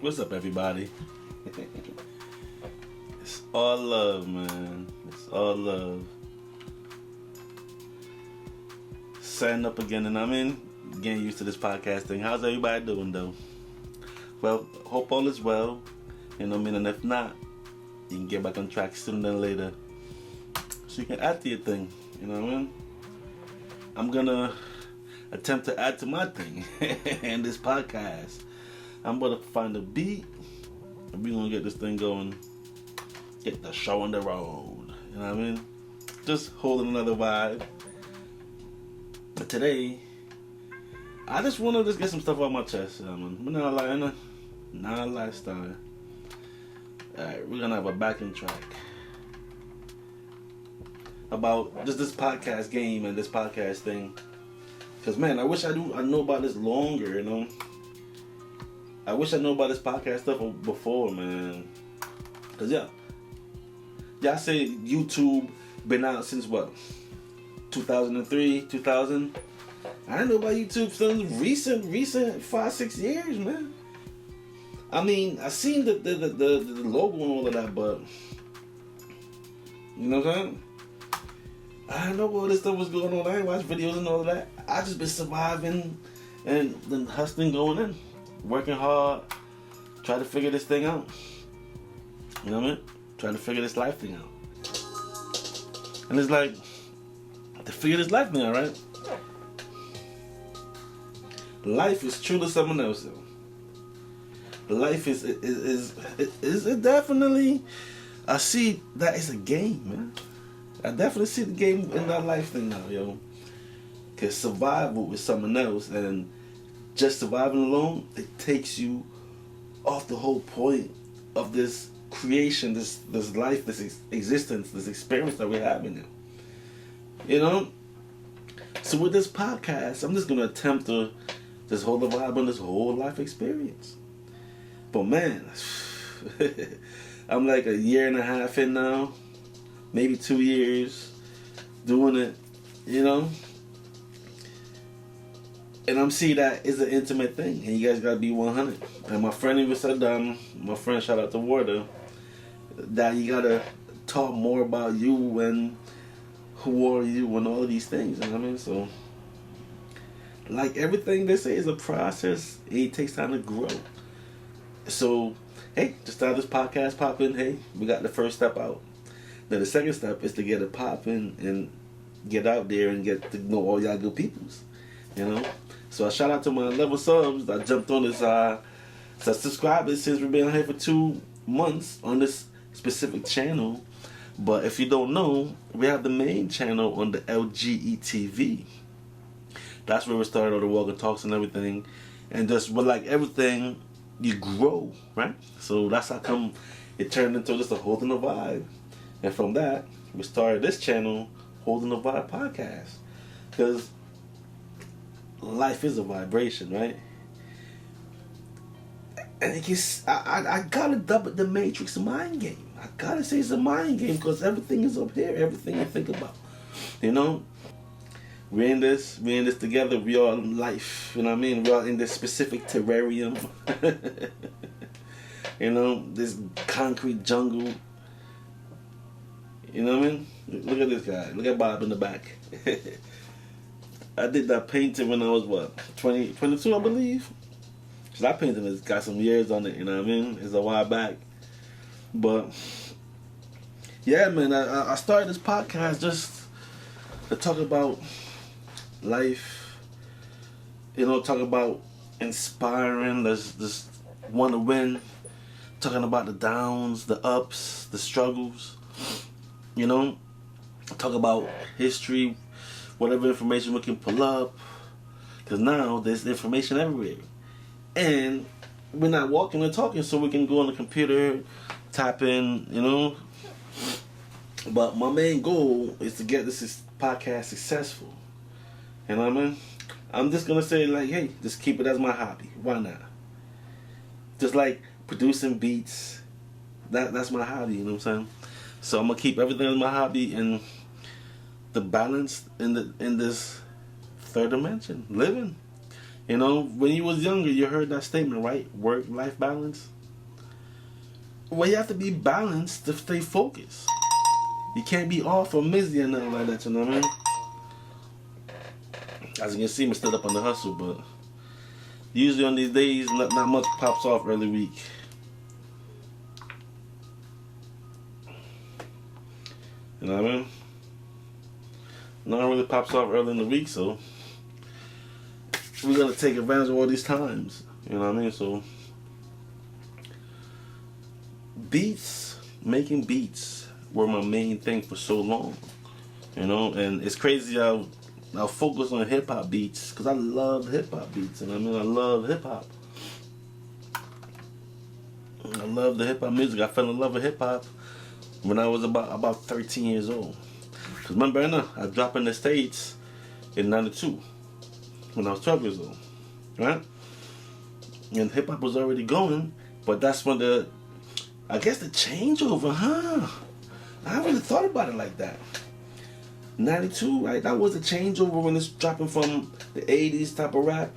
What's up, everybody? It's all love, man. It's all love. Setting up again, and I'm getting used to this podcast thing. How's everybody doing, though? Well, hope all is well. You know what I mean? And if not, you can get back on track sooner than later. So you can add to your thing. You know what I mean? I'm gonna attempt to add to my thing in this podcast. I'm gonna find a beat, and we're gonna get this thing going. Get the show on the road. You know what I mean? Just holding another vibe. But today, I just want to get some stuff off my chest. Man. We're not lying, not a lifestyle. Alright, we're gonna have a backing track about just this podcast game and this podcast thing. Cause man, I wish I know about this longer. You know, I wish I knew about this podcast stuff before, man. Cause y'all say YouTube been out since what? 2003, 2000. I didn't know about YouTube since recent 5-6 years, man. I mean, I seen the logo and all of that, but you know what I'm saying? I didn't know all this stuff was going on. I ain't watch videos and all of that. I just been surviving and then hustling, going in, working hard, trying to figure this thing out. You know what I mean? Trying to figure this life thing out. And it's like, to figure this life thing out, right? Life is truly something else, though. Life is definitely, I see that it's a game, man. I definitely see the game in that life thing now, yo. Cause survival is something else, and just surviving alone, it takes you off the whole point of this creation, this life, this existence, this experience that we're having now. You know? So with this podcast, I'm just gonna attempt to just hold the vibe on this whole life experience. But man, I'm like a year and a half in now, maybe 2 years doing it, you know? And I'm seeing that it's an intimate thing, and you guys gotta be 100. And my friend even said, my friend, shout out to Warda, that you gotta talk more about you and who are you and all of these things, you know what I mean? So, like everything they say is a process, it takes time to grow. So, hey, just start this podcast popping. Hey, we got the first step out. Then the second step is to get it popping and get out there and get to know all y'all good peoples, you know? So I shout out to my level subs that jumped on this, subscribers since we've been here for 2 months on this specific channel. But if you don't know, we have the main channel on the LGETV. That's where we started all the walk and talks and everything. And just with like everything, you grow, right? So that's how come it turned into just a Holding the Vibe. And from that, we started this channel, Holding the Vibe Podcast. Because life is a vibration, right? And it gets, I gotta double the Matrix mind game. I gotta say it's a mind game because everything is up here, everything you think about. You know? We're in this together, we are in life, you know what I mean? We are in this specific terrarium. You know, this concrete jungle. You know what I mean? Look at this guy. Look at Bob in the back. I did that painting when I was, 22, I believe? So that painting has got some years on it, you know what I mean? It's a while back. But, yeah, man, I started this podcast just to talk about life, you know, talk about inspiring, just want to win, talking about the downs, the ups, the struggles, you know, talk about history, whatever information we can pull up, because now there's information everywhere, and we're not walking and talking, so we can go on the computer, type in, you know. But my main goal is to get this podcast successful. You know what I mean? I'm just gonna say like, hey, just keep it as my hobby. Why not? Just like producing beats, that's my hobby. You know what I'm saying? So I'm gonna keep everything as my hobby, and the balance in this third dimension, living. You know, when you was younger, you heard that statement, right? Work-life balance. Well, you have to be balanced to stay focused. You can't be off or mizzy or nothing like that, you know what I mean? As you can see, I'm still up on the hustle, but usually on these days, not much pops off early week. You know what I mean? Nothing really pops off early in the week, so we're gonna take advantage of all these times. You know what I mean? So beats, making beats were my main thing for so long. You know, and it's crazy how I'll focus on hip hop beats because I love hip hop beats, and I mean I love hip hop. I love the hip hop music. I fell in love with hip hop when I was about 13 years old. Cause remember, I dropped in the States in '92 when I was 12 years old, right? And hip hop was already going, but that's when the changeover, huh? I haven't really thought about it like that. '92, right? That was a changeover when it's dropping from the '80s type of rap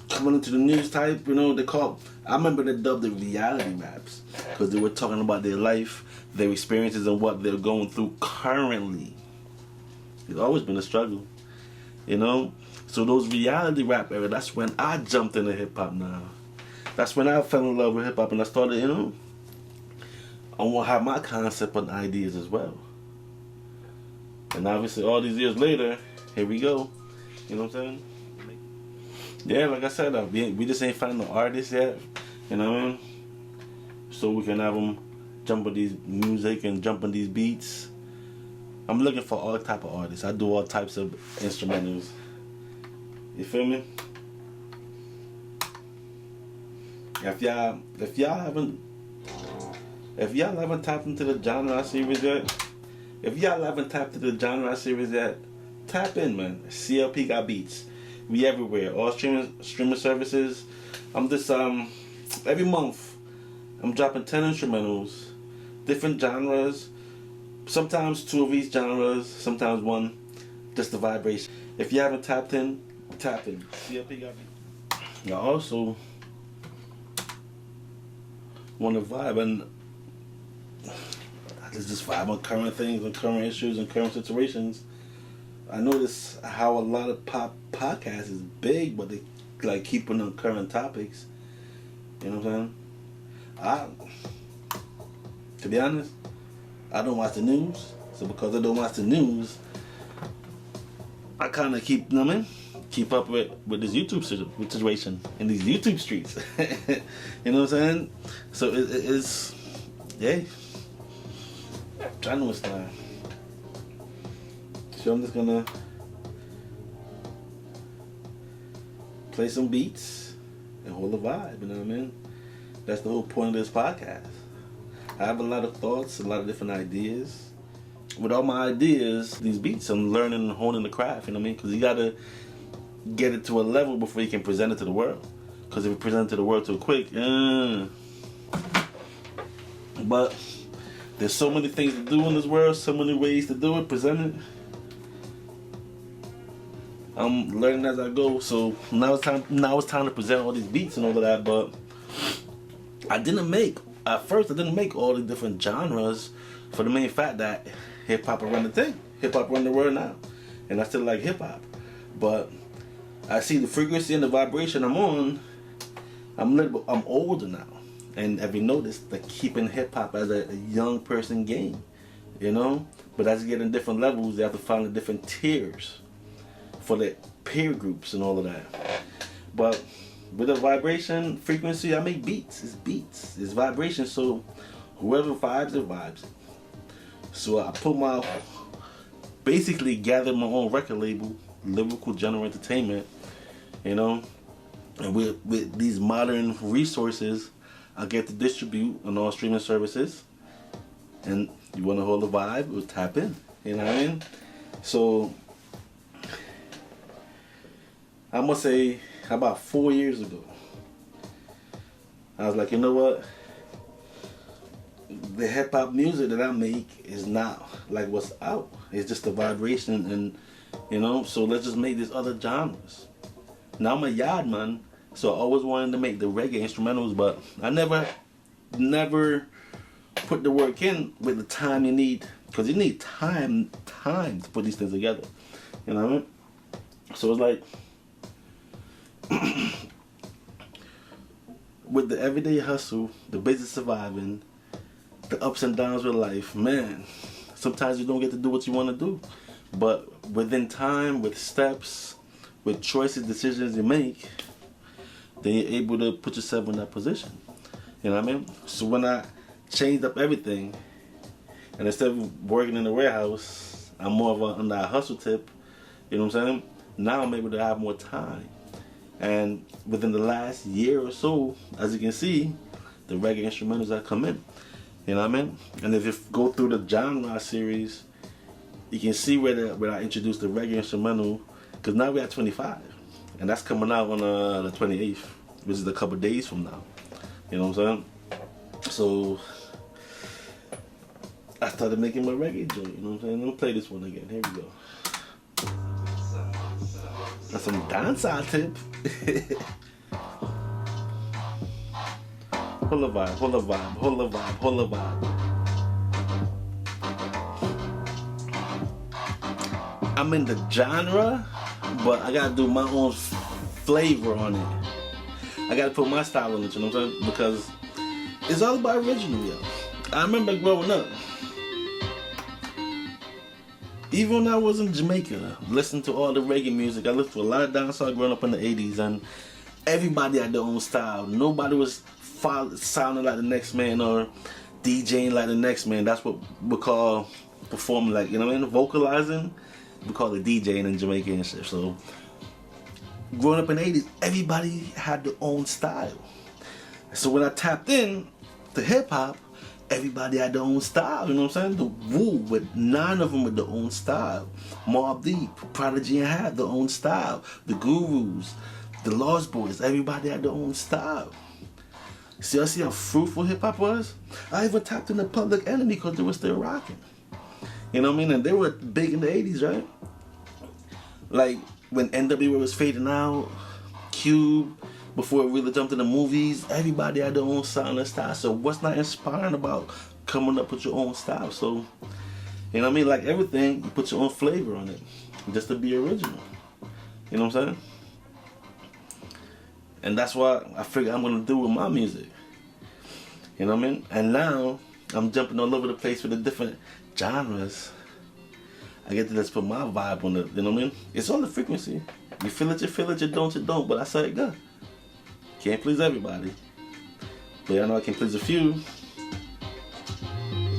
coming into the news type. You know, I remember they dubbed it reality raps because they were talking about their life, their experiences, and what they're going through currently. It's always been a struggle, you know. So those reality rap era, that's when I jumped into hip hop. Now, that's when I fell in love with hip hop, and I started, you know, I want to have my concept and ideas as well. And obviously, all these years later, here we go. You know what I'm saying? Yeah, like I said, we just ain't found no artists yet. You know what I mean? So we can have them jump on these music and jump on these beats. I'm looking for all type of artists. I do all types of instrumentals. You feel me? If y'all haven't tapped into the genre series yet, tap in, man. CLP got beats. We everywhere. All streaming services. I'm just every month I'm dropping 10 instrumentals, different genres. Sometimes 2 of each genres, sometimes 1. Just the vibration. If you haven't tapped in, tap in. CLP got beats. I also want to vibe, and I just vibe on current things and current issues and current situations. I notice how a lot of pop podcasts is big, but they like keeping on current topics. You know what I'm saying? To be honest, I don't watch the news. So because I don't watch the news, I kind of keep, you know what I mean? Keep up with this YouTube situation in these YouTube streets. You know what I'm saying? So it's, yeah. Trying to style. So I'm just gonna play some beats and hold a vibe, you know what I mean? That's the whole point of this podcast. I have a lot of thoughts, a lot of different ideas. With all my ideas, these beats, I'm learning and honing the craft, you know what I mean? Because you gotta get it to a level before you can present it to the world. Because if you present it to the world too quick, but there's so many things to do in this world, so many ways to do it, present it. I'm learning as I go, so now it's time to present all these beats and all of that. But at first I didn't make all the different genres for the main fact that hip hop run the thing. Hip hop run the world now, and I still like hip hop. But I see the frequency and the vibration I'm on. I'm older now, and have you noticed that keeping hip hop as a young person game, you know? But as you get in different levels, they have to find the different tiers for the peer groups and all of that. But with the vibration, frequency, I make beats. It's beats. It's vibration. So whoever vibes, it vibes. So I basically gathered my own record label, Lyrical General Entertainment, you know, and with these modern resources, I get to distribute on all streaming services. And you want to hold a vibe, we'll tap in. You know what I mean? So I must say, about 4 years ago, I was like, you know what? The hip hop music that I make is not like what's out. It's just a vibration, and you know. So let's just make these other genres. Now I'm a yard man, so I always wanted to make the reggae instrumentals, but I never never put the work in with the time you need, because you need time to put these things together. You know what I mean? So it's like, with the everyday hustle, the business surviving, the ups and downs with life, man, sometimes you don't get to do what you want to do. But within time, with steps, with choices, decisions you make, then you're able to put yourself in that position. You know what I mean? So when I changed up everything, and instead of working in the warehouse, I'm more of on that hustle tip. You know what I'm saying? Now I'm able to have more time. And within the last year or so, as you can see, the reggae instrumentals have come in. You know what I mean? And if you go through the genre series, you can see where I introduced the reggae instrumental, because now we're at 25. And that's coming out on the 28th, which is a couple days from now. You know what I'm saying? So I started making my reggae joint, you know what I'm saying? Let me play this one again. Here we go. That's some dancehall tip. Hold the vibe, hold the vibe, hold the vibe, hold the vibe. I'm in the genre, but I gotta do my own flavor on it. I gotta put my style on it, you know what I'm saying? Because it's all about original, yo. I remember growing up, even when I was in Jamaica, listening to all the reggae music, I listened to a lot of dancehall growing up in the 80s, and everybody had their own style. Nobody was sounding like the next man or DJing like the next man. That's what we call performing, like, you know what I mean? Vocalizing, we call it DJing in Jamaica and shit. So, growing up in the 80s, everybody had their own style. So when I tapped in to hip hop, everybody had their own style, you know what I'm saying? The Wu, with 9 of them with their own style. Mobb Deep, Prodigy and Have their own style. The Gurus, the Lost Boys, everybody had their own style. See how fruitful hip hop was? I even tapped into Public Enemy because they were still rocking. You know what I mean? And they were big in the 80s, right? Like when NWA was fading out, Cube, before it really jumped into movies, everybody had their own sound and style. So what's not inspiring about coming up with your own style? So, you know what I mean? Like everything, you put your own flavor on it, just to be original. You know what I'm saying? And that's what I figure I'm gonna do with my music. You know what I mean? And now I'm jumping all over the place with the different genres. I get to just put my vibe on it. You know what I mean? It's on the frequency. You feel it, you don't. But I say it good. Can't please everybody. But I know I can please a few.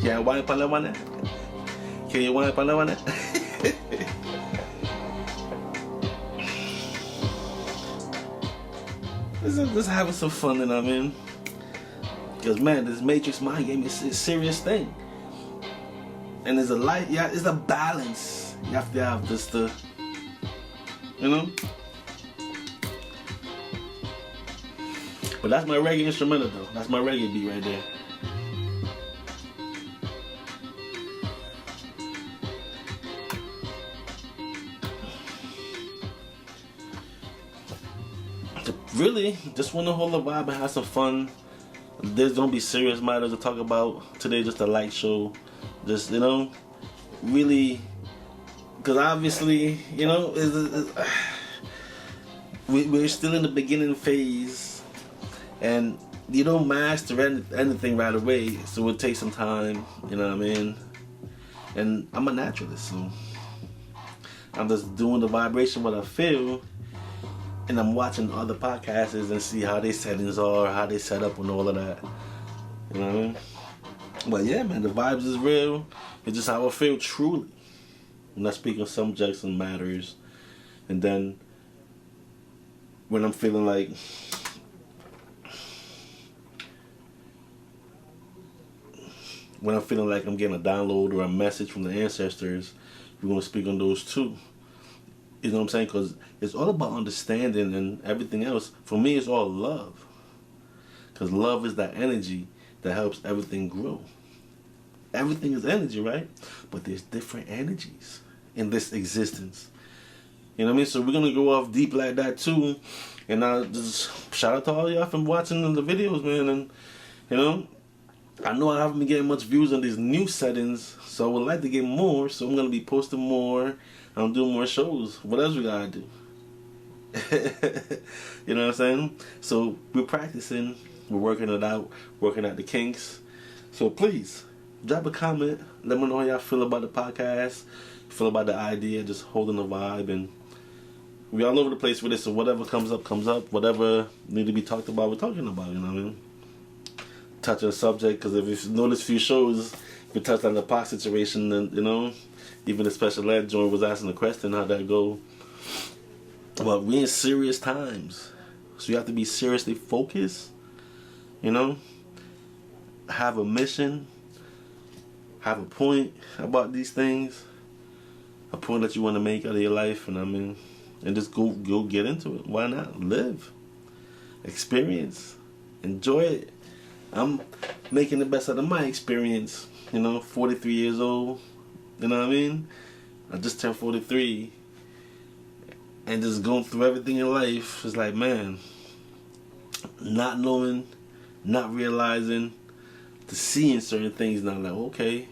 Can't wine pa one. Can you wine pa one? Just having some fun, you know what I mean? Because, man, this Matrix mind game is a serious thing. And there's a light, yeah, it's a balance. You have to have just the, you know? But that's my reggae instrumental, though. That's my reggae beat right there. Really, just want to hold the vibe and have some fun. There's gonna be serious matters to talk about today. Just a light show, just, you know, really, because obviously, you know, we're still in the beginning phase, and you don't master anything right away, so it takes some time. You know what I mean? And I'm a naturalist, so I'm just doing the vibration, what I feel. And I'm watching other podcasts and see how their settings are, how they set up and all of that. You know what I mean? But yeah, man, the vibes is real. It's just how I feel truly. I'm not speaking subjects and matters. And then when I'm feeling like I'm getting a download or a message from the ancestors, we're going to speak on those too. You know what I'm saying? Because it's all about understanding, and everything else, for me, it's all love. Because love is that energy that helps everything grow. Everything is energy, right? But there's different energies in this existence. You know what I mean? So we're going to go off deep like that too. And I just shout out to all y'all for watching the videos, man. And, you know, I know I haven't been getting much views on these new settings, so I would like to get more. So I'm gonna be posting more. I'm doing more shows. What else we gotta do? You know what I'm saying? So we're practicing. We're working it out. Working out the kinks. So please drop a comment. Let me know how y'all feel about the podcast. Feel about the idea. Just holding the vibe, and we all over the place with it. So whatever comes up, comes up. Whatever need to be talked about, we're talking about. You know what I mean? Touch on the subject, because if you notice few shows, we touched on the Pac situation, and you know, even the special ed joint was asking the question, how'd that go? But we in serious times, so you have to be seriously focused. You know, have a mission, have a point about these things, a point that you want to make out of your life, and I mean, and just go get into it. Why not? Live, experience, enjoy it. I'm making the best out of my experience. You know, 43 years old. You know what I mean? I just turned 43. And just going through everything in life. It's like, man, not knowing, not realizing, to seeing certain things. Now, like, okay.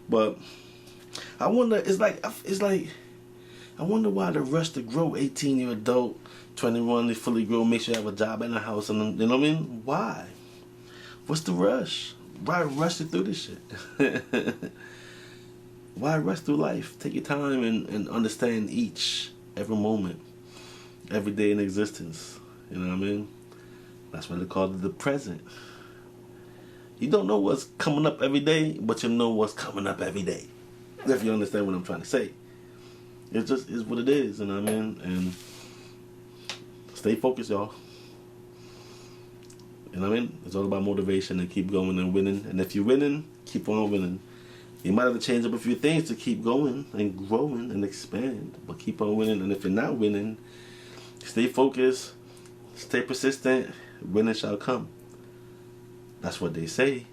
But I wonder, it's like, I wonder why the rush to grow, 18-year adult, 21, they fully grow, make sure you have a job and a house. And you know what I mean? Why? What's the rush? Why rush it through this shit? Why rush through life? Take your time and understand every moment, every day in existence. You know what I mean? That's why they call it the present. You don't know what's coming up every day, but you know what's coming up every day. If you understand what I'm trying to say. It just is what it is, you know what I mean? And stay focused, y'all. You know what I mean? It's all about motivation and keep going and winning. And if you're winning, keep on winning. You might have to change up a few things to keep going and growing and expand. But keep on winning. And if you're not winning, stay focused, stay persistent, winning shall come. That's what they say.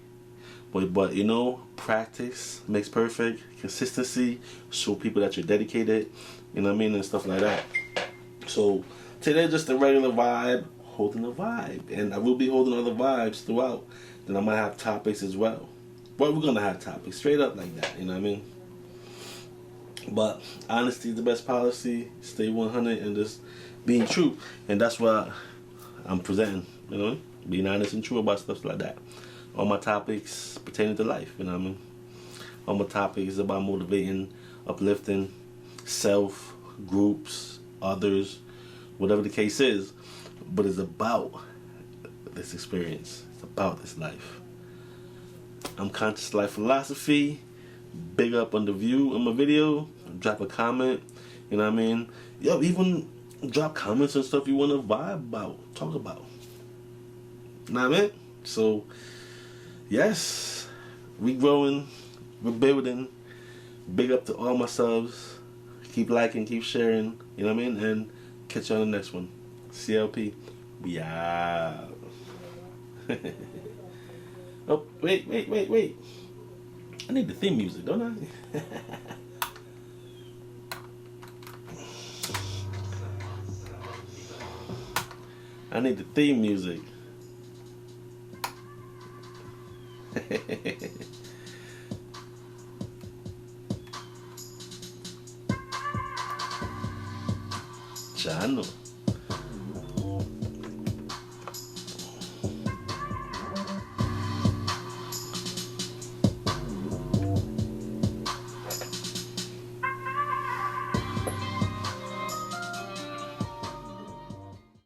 But you know, practice makes perfect. Consistency, show people that you're dedicated. You know what I mean? And stuff like that. So today just a regular vibe. Holding a vibe, and I will be holding other vibes throughout. Then I might have topics as well, but we're gonna have topics straight up like that. You know what I mean? But honesty is the best policy. Stay 100 and just being true, and that's what I'm presenting. You know, being honest and true about stuff like that. All my topics pertaining to life. You know what I mean? All my topics is about motivating, uplifting, self, groups, others, whatever the case is. But it's about this experience. It's about this life. I'm Conscious Life Philosophy. Big up on the view of my video. Drop a comment. You know what I mean? Yo, even drop comments and stuff you want to vibe about. Talk about. You know what I mean? So, yes. We growing. We're building. Big up to all my subs. Keep liking, keep sharing. You know what I mean? And catch you on the next one. CLP, we out. Oh, wait. I need the theme music, don't I? I need the theme music.